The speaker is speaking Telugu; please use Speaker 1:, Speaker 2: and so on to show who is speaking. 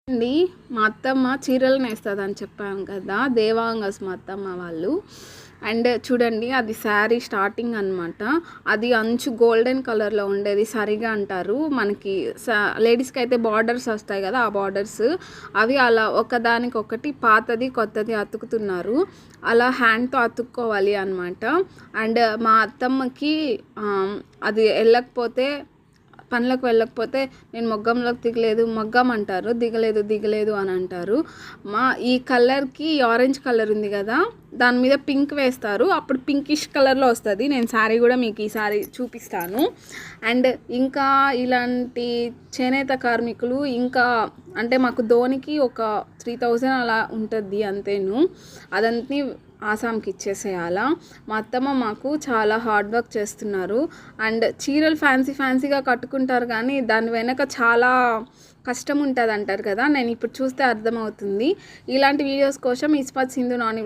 Speaker 1: అండి మా అత్తమ్మ చీరలు నేస్తుందని చెప్పాను కదా, దేవాంగస్ మా అత్తమ్మ వాళ్ళు. అండ్ చూడండి, అది శారీ స్టార్టింగ్ అనమాట. అది అంచు గోల్డెన్ కలర్లో ఉండేది సరిగా అంటారు మనకి. లేడీస్కి అయితే బార్డర్స్ వస్తాయి కదా, ఆ బార్డర్స్ అవి అలా ఒకదానికొకటి పాతది కొత్తది అతుకుతున్నారు. అలా హ్యాండ్తో అతుక్కోవాలి అనమాట. అండ్ మా అత్తమ్మకి అది వెళ్ళకపోతే, పనులకు వెళ్ళకపోతే నేను మొగ్గంలోకి దిగలేదు, మొగ్గం అంటారు, దిగలేదు అని అంటారు. ఈ కలర్కి ఆరెంజ్ కలర్ ఉంది కదా, దాని మీద పింక్ వేస్తారు, అప్పుడు పింకిష్ కలర్లో వస్తుంది. నేను శారీ కూడా మీకు ఈ శారీ చూపిస్తాను. అండ్ ఇంకా ఇలాంటి చేనేత కార్మికులు ఇంకా అంటే మాకు ధోనికి ఒక 3000 అలా ఉంటుంది అంతేను. అదంతా ఆసాంకి ఇచ్చేసేయాలా. మా అత్తమ్మ మాకు చాలా హార్డ్ వర్క్ చేస్తున్నారు. అండ్ చీరలు ఫ్యాన్సీగా కట్టుకుంటారు కానీ దాని వెనక చాలా కష్టం ఉంటుంది అంటారు కదా, నేను ఇప్పుడు చూస్తే అర్థమవుతుంది. ఇలాంటి వీడియోస్ కోసం ఇస్పాత్ సింధు నాని